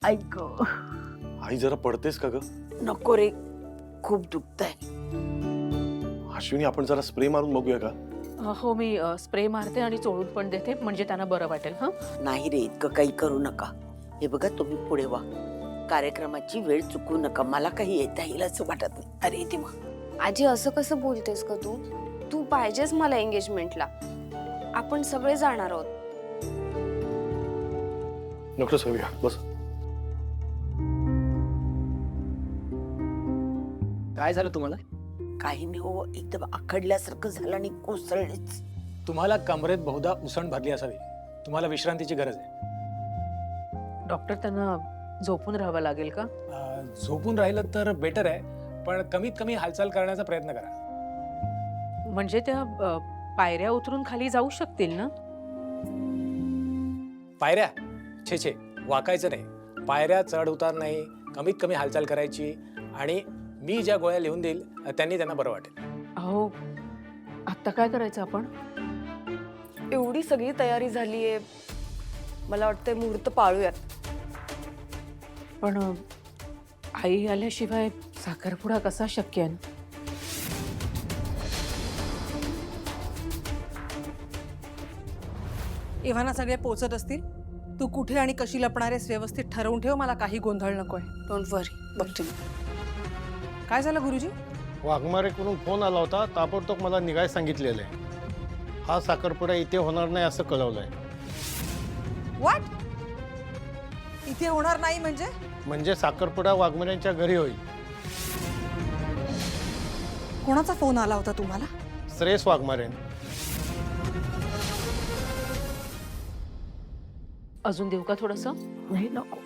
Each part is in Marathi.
ऐक आई जरा पडतेस का ग? नको रे, खूप दुखतंय. अश्विनी आपण जरा स्प्रे मारून बघूया का? हो मी स्प्रे मारते आणि चोळून पण देते म्हणजे त्यांना बरं वाटेल. हां नाही रे, इतकं काही करू नका. हे बघा, तुम्ही पुढे व्हा. कार्यक्रमाची वेळ चुकवू नका. मला काही येता येईल असं वाटत नाही. अरे देवा. आजी असं कसं बोलतेस का तू? तू पाहिजेस मला एंगेजमेंटला. आपण सगळे जाणार आहोत. नको सगळ्या बस. काय झालं तुम्हाला? काही नाही हो, एकदम आखडल्यासारखं झालं आणि कोसळलेच. तुम्हाला कमरेत बहुधा उसण भरली असावी. तुम्हाला विश्रांतीची गरज आहे. डॉक्टर त्यांना झोपून राहावं लागेल का? झोपून राहिलं तर बेटर आहे, पण कमीत कमी हालचाल करण्याचा प्रयत्न करा. म्हणजे त्या पायऱ्या उतरून खाली जाऊ शकतील ना? पायऱ्या छे छे वाकायचं नाही. पायऱ्या चढ उतार नाही, कमीत कमी हालचाल करायची आणि मी ज्या गोळ्या लिहून देईल त्यांनी त्यांना बरं वाटेल. अहो आत्ता काय करायचं आपण? एवढी सगळी तयारी झालीये, मला वाटतंय मुहूर्त पाळूयात. पण आई आल्याशिवाय साखरपुडा कसा शक्य आहे? इव्हाना सगळे पोचत असतील. तू कुठे आणि कशी लपणार आहेस व्यवस्थित ठरवून ठेव. मला काही गोंधळ नकोय. डोंट वरी, बघते मी. काय झालं गुरुजी? वाघमारेकडून फोन आला होता. ताबडतोब मला निघाय सांगितलेलं आहे. हा साखरपुडा इथे होणार नाही असं कळवलंय. व्हॉट? इथे होणार नाही म्हणजे? म्हणजे साखरपुडा वाघमारेंच्या घरी होईल. कोणाचा फोन आला होता तुम्हाला? श्रेयस वाघमारेन. अजून देऊ का थोडंसं? नाही नको.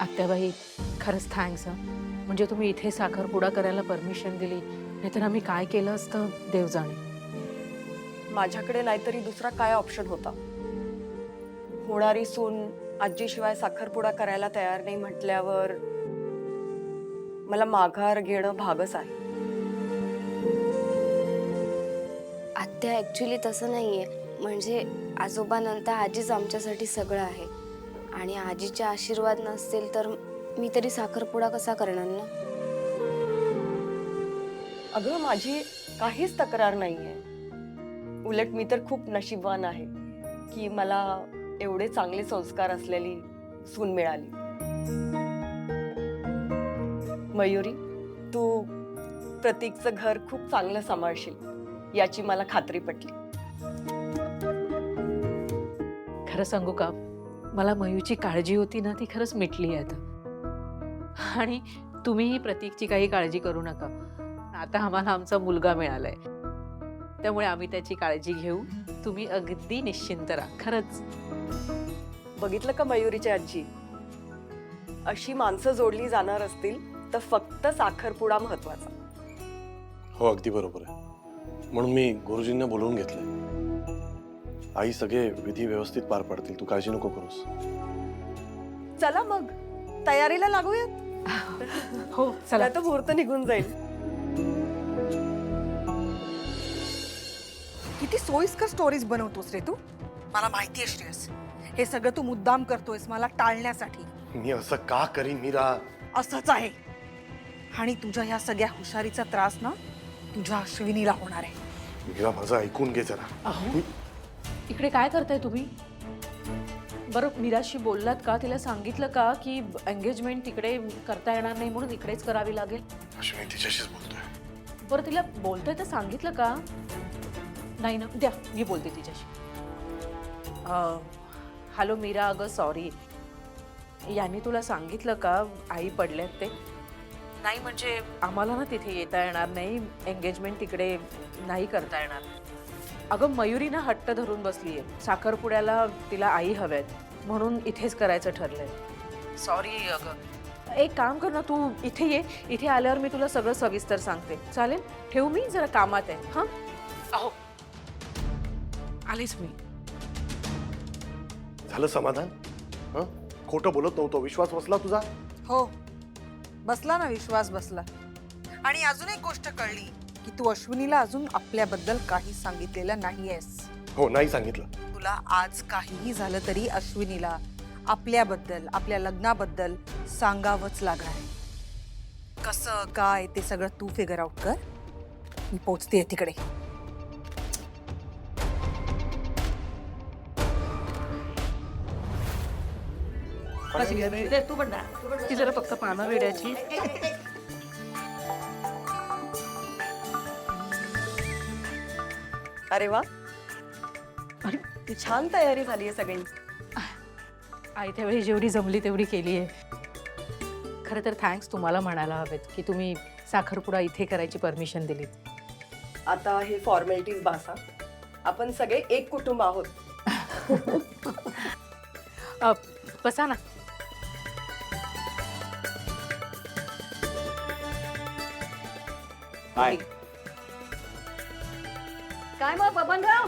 आत्याबाई खरंच थँक्स. म्हणजे तुम्ही इथे साखरपुडा करायला परमिशन दिली, नाहीतर आम्ही काय केलं असतं देव जाणे. माझ्याकडे नाहीतरी दुसरा काय ऑप्शन होता? होणारी सून आजीशिवाय साखरपुडा करायला तयार नाही म्हटल्यावर मला माघार घेणं भागच आहे. आत्या ऍक्च्युली तसं नाहीये. म्हणजे आजोबानंतर आजीच आमच्यासाठी सगळं आहे. आणि आजीचे आशीर्वाद नसतील तर मी तरी साखरपुडा कसा करणार ना? अगं, माझी काहीच तक्रार नाहीये. उलट मी तर खूप नशीबवान आहे की मला एवढे चांगले संस्कार असलेली सून मिळाली. मयुरी, तू प्रतीकचं घर खूप चांगलं सांभाळशील याची मला खात्री पटली. खरं सांगू का, मला मयूची काळजी होती ना ती खरंच मिटली आहे आता. आणि तुम्हीही प्रतीकची काही काळजी करू नका. आता आम्हाला आमचा मुलगा मिळालाय, त्यामुळे आम्ही त्याची काळजी घेऊ. तुम्ही अगदी निश्चिंत राहा. खरंच. बघितलं का मयुरीची आजी? अशी माणसं जोडली जाणार असतील तर फक्त साखरपुडा महत्वाचा. हो अगदी बरोबर आहे. म्हणून मी गुरुजींना बोलवून घेतलंय. आई सगळे विधी व्यवस्थित पार पडतील, तू काळजी नको करूस. चला मग तयारीला लागूयात. हो चला. तर मुहूर्त निघून जाईल. किती सोयीस्कर स्टोरीज बनवतोस रे तू. मला माहिती आहे श्रेयस, हे सगळं तू मुद्दाम करतोयस मला टाळण्यासाठी. मी असं का करीन मीरा? असंच आहे. आणि तुझ्या ह्या सगळ्या हुशारीचा त्रास ना तुझ्या अश्विनीला होणार आहे. मीरा माझं ऐकून घे जरा. अहो इकडे काय करताय तुम्ही? बरं मीराशी बोललात का? तिला सांगितलं का की एंगेजमेंट तिकडे करता येणार नाही म्हणून इकडेच करावी लागेल? अश्विनी तिच्याशीच बोलतोय. बरं तिला बोलतोय तर सांगितलं का? नाही ना, द्या मी बोलते तिच्याशी. हॅलो मीरा, अगं सॉरी, यांनी तुला सांगितलं का आई पडल्यात ते? नाही म्हणजे आम्हाला ना तिथे येता येणार नाही, एंगेजमेंट तिकडे नाही करता येणार. अगं मयुरी ना हट्ट धरून बसली आहे. साखरपुड्याला तिला आई हव्यात म्हणून इथेच करायचं ठरलंय. सॉरी अगं. एक काम कर ना, तू इथे ये. इथे आल्यावर मी तुला सगळं सविस्तर सांगते. चालेल? ठेवू मी, जरा कामात आहे. हां अहो आलीच मी. झालं समाधान? हं? खोटं बोलत नव्हतो, विश्वास बसला तुझा? हो बसला ना, विश्वास बसला. आणि अजून एक गोष्ट कळली की तू अश्विनीला अजून आपल्याबद्दल काही सांगितलेलं नाहीयेस. हो नाही सांगितलं. तुला तुला आज काहीही झालं तरी अश्विनीला आपल्याबद्दल आपल्या लग्नाबद्दल सांगावंच लागणार आहे. कसं काय ते सगळं तू फिगर आउट कर. मी पोचतेय तिकडे. तू पण ना ती जरा फक्त पानं वेड्याची. अरे वा, छान तयारी झाली आहे सगळी. आयत्या वेळी जेवढी जमली तेवढी केली आहे. खरं तर थँक्स तुम्हाला म्हणायला हवेत की तुम्ही साखरपुडा इथे करायची परमिशन दिलीत. आता हे फॉर्मॅलिटीज बासा. आपण सगळे एक कुटुंब आहोत. बसा ना. हाय. काय मग बबनराव,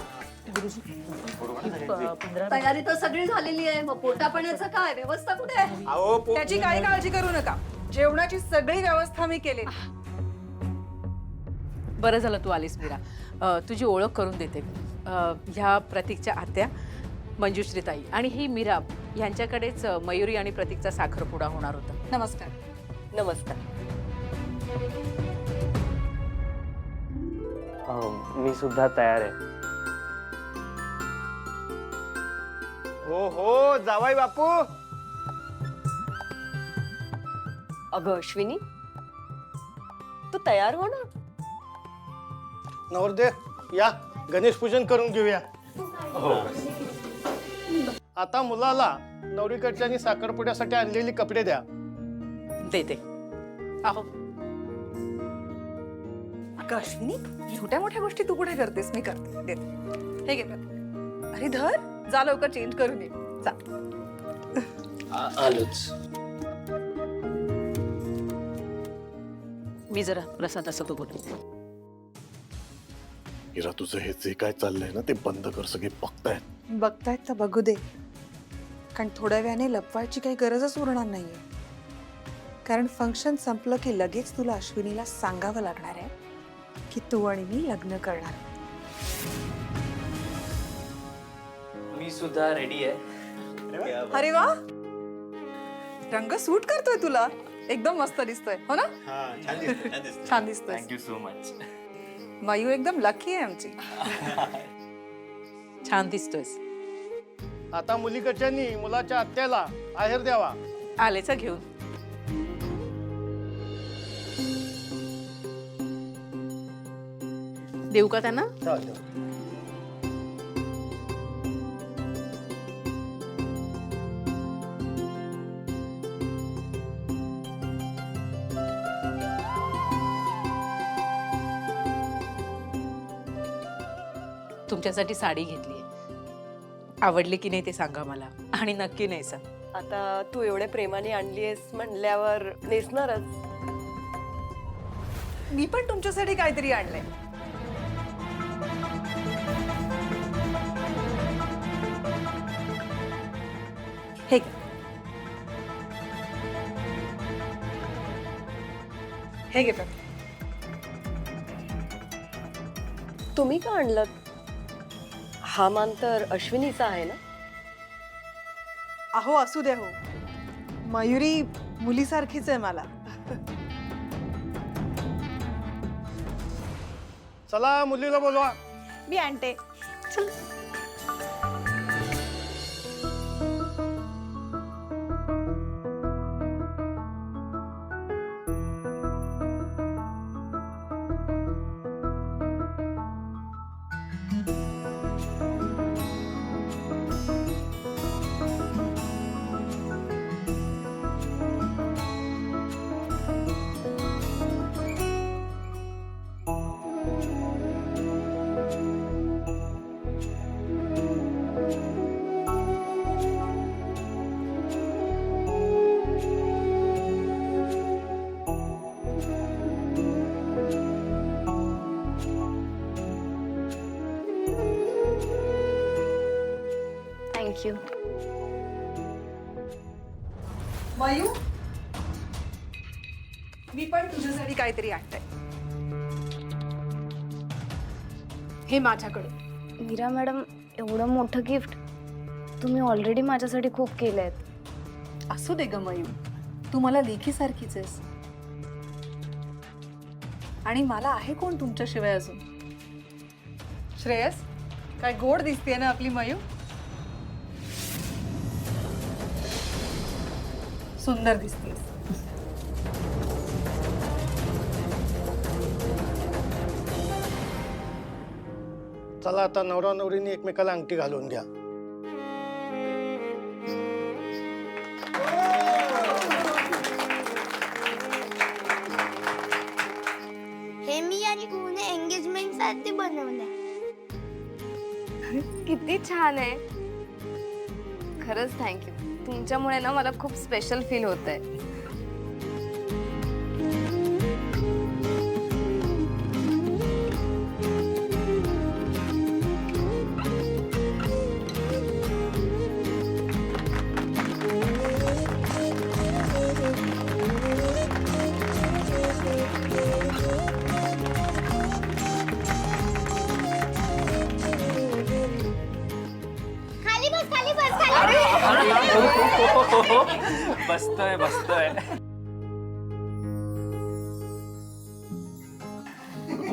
तयारी तर सगळी झालेली आहे. मग पोटापाण्याचं काय, व्यवस्था कुठे आहे? त्याची काही काळजी करू नका. जेवणाची सगळी व्यवस्था मी केली. बरं झालं तू आलीस मीरा. तुझी ओळख करून देते. ह्या प्रतीकच्या आत्या मंजुश्रीताई आणि ही मीरा यांच्याकडेच मयुरी आणि प्रतीकचा साखरपुडा होणार होता. नमस्कार. नमस्कार. मी सुद्धा तयार आहे. हो हो जावाई बापू. अगं अश्विनी, तू तयार हो ना. नवरदे या गणेश पूजन करून घेऊया. आता मुलाला नवरीकडच्यानी साखरपुड्यासाठी आणलेली कपडे द्या. देते. अहो अगं अश्विनी, छोट्या मोठ्या गोष्टी तू कुठे करतेस? मी करते. देते. हे घे. अरे धर, जा लवकर चेंज करून ये. जा. आलोच. मी जरा प्रसादाचं बोलते. इरा तुझं हे जे काय चाललंय ना ते बंद कर. सगळे बघतायत. बघतायत तर बघू दे. कारण थोड्या वेळाने लपवायची काही गरजच उरणार नाहीये. कारण फंक्शन संपलं की लगेच तुला अश्विनीला सांगावं लागणार आहे की तू आणि मी लग्न करणार. मी सुद्धा रेडी आहे. अरे वा, रंग सूट करतोय तुला. एकदम मस्त दिसतोय. हो ना? छान दिसतोय. Thank you so much. मयू एकदम लकी आहे आमची. छान दिसतोयस. आता मुलीकडच्यांनी मुलाच्या आत्याला आहेर द्यावा. आलेच घेऊन. देऊ का त्यांना? तुमच्यासाठी साडी घेतलीये. आवडली की नाही ते सांगा मला आणि नक्की नेसा. आता तू एवढ्या प्रेमाने आणलीयस म्हणल्यावर नेसणारच. मी पण तुमच्यासाठी काहीतरी आणलंय. हे घे. हे घे. तुम्ही का आणलं? हा मान तर अश्विनीचा आहे ना. अहो असू द्या. हो, मयुरी मुलीसारखीच आहे मला. चला मुलीला बोलवा. मी आणते. चल. थँक्यू. मयू, मी पण तुझ्यासाठी काहीतरी आणते. हे माझ्याकडे. मीरा मॅडम, एवढं मोठं गिफ्ट तुम्ही ऑलरेडी माझ्यासाठी खूप केलं आहेत. असू दे ग मयू, तू मला लेखीसारखीच आहेस. आणि मला आहे कोण तुमच्याशिवाय अजून? श्रेयस, काय गोड दिसते ना आपली मयू. सुंदर दिसतेस. चला आता नवरा नवरीने एकमेकाला अंगठी घालून द्या. हे मी आणि कुने एंगेजमेंट साठी बनवलंय. किती छान आहे. खरंच थँक्यू. तुमच्यामुळे ना मला खूप स्पेशल फील होत आहे. खाली बस खाली बस खाली बसतोय बसतोय.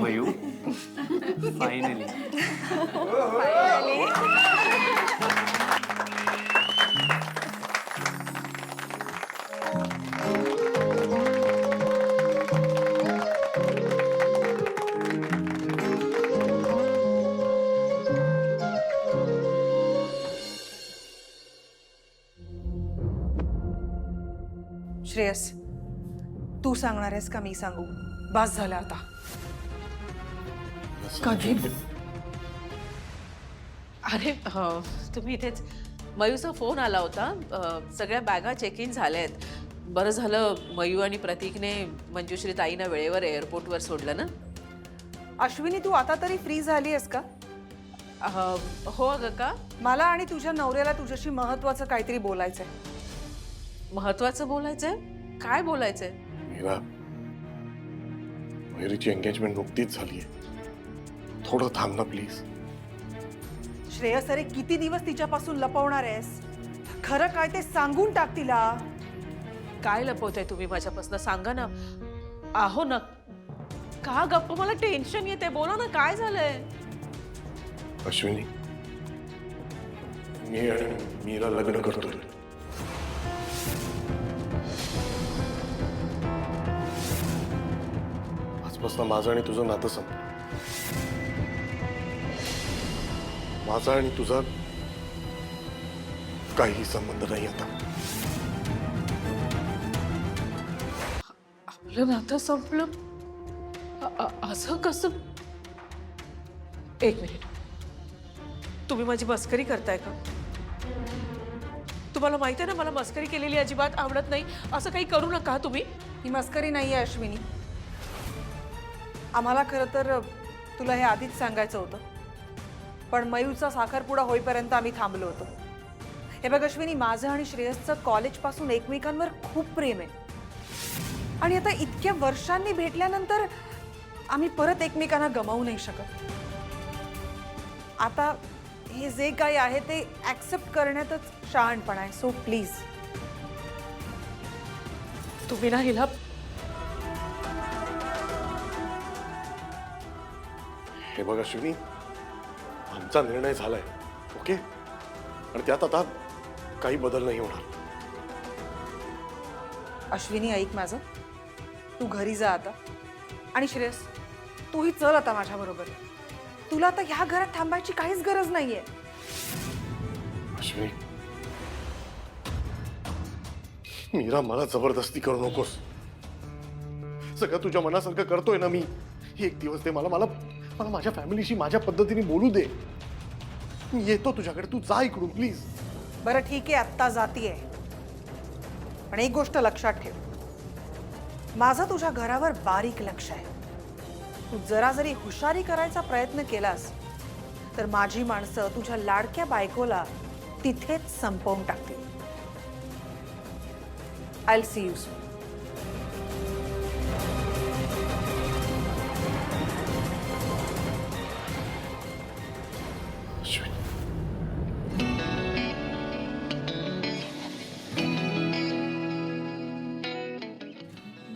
Mu finally. श्रेयस, तू सांगणार आहेस का मी सांगू? बास झालं आता. कधी अरे तुम्ही इथेच. मयूचा फोन आला होता. सगळ्या बॅगा चेक इन झाल्या आहेत. बरं झालं मयू आणि प्रतीकने मंजुश्री ताईंना वेळेवर एअरपोर्टवर सोडलं ना. अश्विनी, तू आता तरी फ्री झाली आहेस का? हो अगं का? मला आणि तुझ्या नवऱ्याला तुझ्याशी महत्वाचं काहीतरी बोलायचंय. महत्वाचं बोलायचंय? काय बोलायचंय? मीरा, मयुरीची एंगेजमेंट नुकतीच झालीये. थोडं थांब ना प्लीज. श्रेयस, अरे किती दिवस तिच्यापासून लपवणार आहेस? खरं काय ते सांगून टाक तिला. काय लपवताय तुम्ही माझ्यापासून? सांगा ना. आहो ना, का गप्प? मला टेन्शन येते. बोला ना, काय झालंय? अश्विनी, मी आणि मीरा लग्न करतोय. आजपासून माझं आणि तुझं नातं संपलं. माझा आणि तुझा काही संबंध नाही आता. आपलं नातं संपलं? असं कसं? एक मिनिट. तुम्ही माझी मस्करी करताय का? तुम्हाला माहिती आहे ना, मला मस्करी केलेली अजिबात आवडत नाही. असं काही करू नका तुम्ही. ही मस्करी नाही आहे अश्विनी. आम्हाला खरं तर तुला हे आधीच सांगायचं होतं, पण मयूचा साखरपुडा होईपर्यंत आम्ही थांबलो होतो. हे बघ अश्विनी, माझं आणि श्रेयसचं कॉलेजपासून एकमेकांवर खूप प्रेम आहे. आणि आता इतक्या वर्षांनी भेटल्यानंतर आम्ही परत एकमेकांना गमावू नाही शकत. आता हे जे काही आहे ते ऍक्सेप्ट करण्यातच शहाणपणा आहे. So please. तुम्ही ना हिला हे बघ अश्विनी, आमचा निर्णय झालाय, ओके? आणि त्यात आता काही बदल नाही होणार. अश्विनी, ऐक माझं. तू घरी जा आता. आणि श्रेयस, तूही चल आता माझ्याबरोबर. तुला आता ह्या घरात थांबायची काहीच गरज नाहीये. अश्विनी, मीरा, मला जबरदस्ती करू नकोस. सगळं तुझ्या मनासारखं करतोय ना मी. एक दिवस ते मला माझ्या फॅमिलीशी माझ्या पद्धतीने बोलू दे. मी येतो तुझ्याकडे. तू जा इकडून प्लीज. बरं ठीक आहे, आत्ता जातीये. पण एक गोष्ट लक्षात ठेव, माझं तुझ्या घरावर बारीक लक्ष आहे. तू जरा जरी हुशारी करायचा प्रयत्न केलास तर माझी माणसं तुझ्या लाडक्या बायकोला तिथेच संपवून टाकतील. I will see you soon. Ashwini,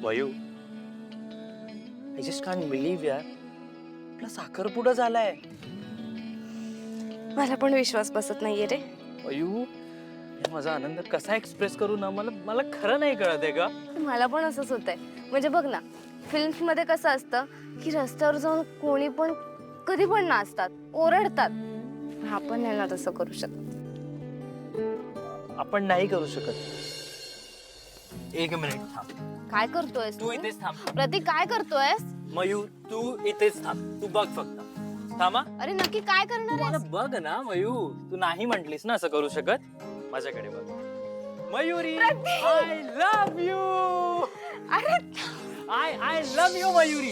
वयू आय जस्ट कांट बिलीव्ह यार, आपला साखरपुडा झालाय. मला पण विश्वास बसत नाहीये रे. वयू यार, माझा आनंद कसा एक्सप्रेस करू ना, मला खरं नाही कळत आहे का. मला पण असंच होतंय. म्हणजे बघ ना, फिल्म्स मध्ये कसं असतं की रस्त्यावर जाऊन कोणी पण कधी पण नाचतात, ओरडतात. आपण नाही ना तसं करू शकत. आपण नाही करू शकत. एक मिनिट थांब. काय करतोयस तू इथेच थांब. प्रतीक, काय करतोयस? मयूर तू इथेच थांब. तू बघ फक्त. थांबा. अरे नक्की काय करणार मला आहेस? बघ ना मयू, तू नाही म्हंटलीस ना असं करू शकत. माझ्याकडे बघ. Mayuri, I love you. अरे आय लव्ह यू मयुरी.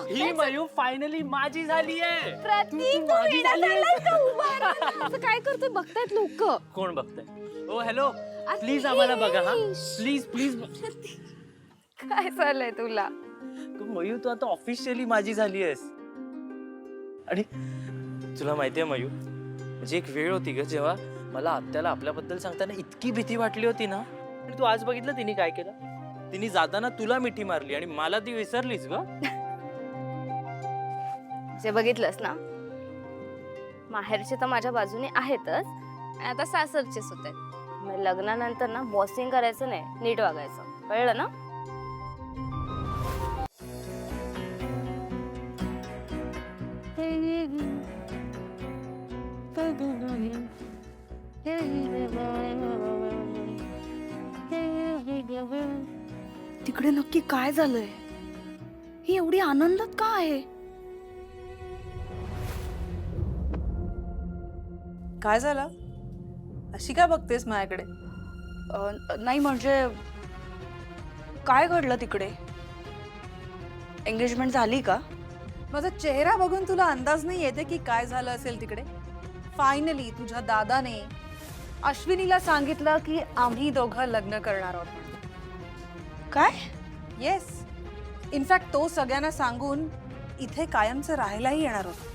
ही मयू फायनली माझी झाली आहे. प्रतीक, तू माझी वेडा झाली झालास का? उभा राहा. असं काय करतोय? बघतायत लोक. कोण बघतंय? ओ हॅलो, प्लीज आम्हाला बघा हा. प्लीज. काय झालंय तुला? मयू तू आता ऑफिशियली माझी झाली आहेस. आणि तुला माहितीये मयू, म्हणजे एक वेळ होती ग जेव्हा मला आत्याला आपल्याबद्दल सांगताना इतकी भीती वाटली होती ना. आणि तू आज बघितलं तिने काय केलं. तिने जाताना तुला मिठी मारली आणि मला ती विसरलीस ग. जे बघितलंस ना, माहेरचे तर माझ्या बाजूने आहेतच आणि आता सासरचे सुद्धा आहेत. मग लग्नानंतर ना बॉसिंग करायचं नाही, नीट वागायचं. कळलं ना? तिकडे नक्की काय झालंय? ही एवढी आनंदात का आहे? काय झालं? अशी काय बघतेस माझ्याकडे? नाही म्हणजे काय घडलं तिकडे? एंगेजमेंट झाली का? माझा चेहरा बघून तुला अंदाज नाही येते की काय झालं असेल तिकडे? फायनली तुझ्या दादाने अश्विनीला सांगितलं की आम्ही दोघं लग्न करणार आहोत. काय? येस, इनफॅक्ट तो सगळ्यांना सांगून इथे कायमचं राहायलाही येणार होता.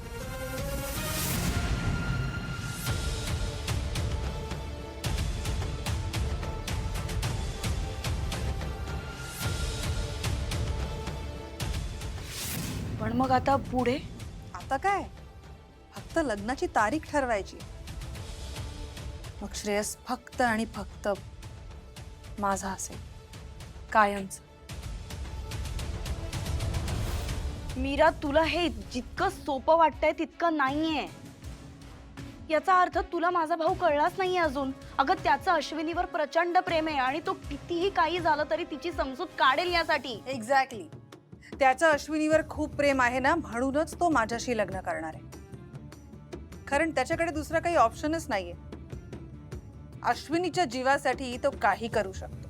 पण मग आता पुढे? आता काय, फक्त लग्नाची तारीख ठरवायची. मग श्रेयस फक्त आणि फक्त माझा असेल, कायमच. मीरा, तुला हे जितकं सोपं वाटतंय तितकं नाहीये. याचा अर्थ तुला माझा भाऊ कळलाच नाहीये अजून. अगं, त्याचं अश्विनीवर प्रचंड प्रेम आहे आणि तो कितीही काही झालं तरी तिची समजूत काढेल यासाठी. एक्झॅक्टली. त्याचं अश्विनीवर खूप प्रेम आहे ना, म्हणूनच तो माझ्याशी लग्न करणार आहे. कारण त्याच्याकडे दुसरा काही ऑप्शनच नाहीये. अश्विनीच्या जीवासाठी तो काही करू शकतो.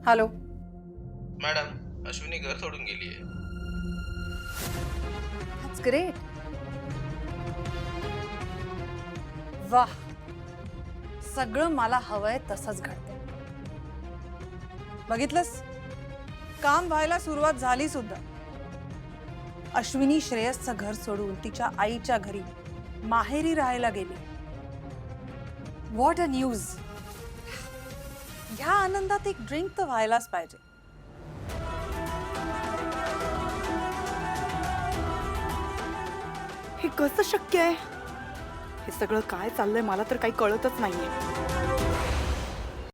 हॅलो मॅडम, अश्विनी घर सोडून गेली आहे. That's great. वाह, सगळं मला हवंय तसंच घडतंय. बघितलंस, काम व्हायला सुरुवात झाली सुद्धा. अश्विनी श्रेयसचं घर सोडून तिच्या आईच्या घरी माहेरी राहायला गेली. What a news. ह्या आनंदात एक ड्रिंक तर व्हायलाच पाहिजे. हे कसं शक्य आहे? हे सगळं काय चाललंय मला तर काही कळतच नाहीये.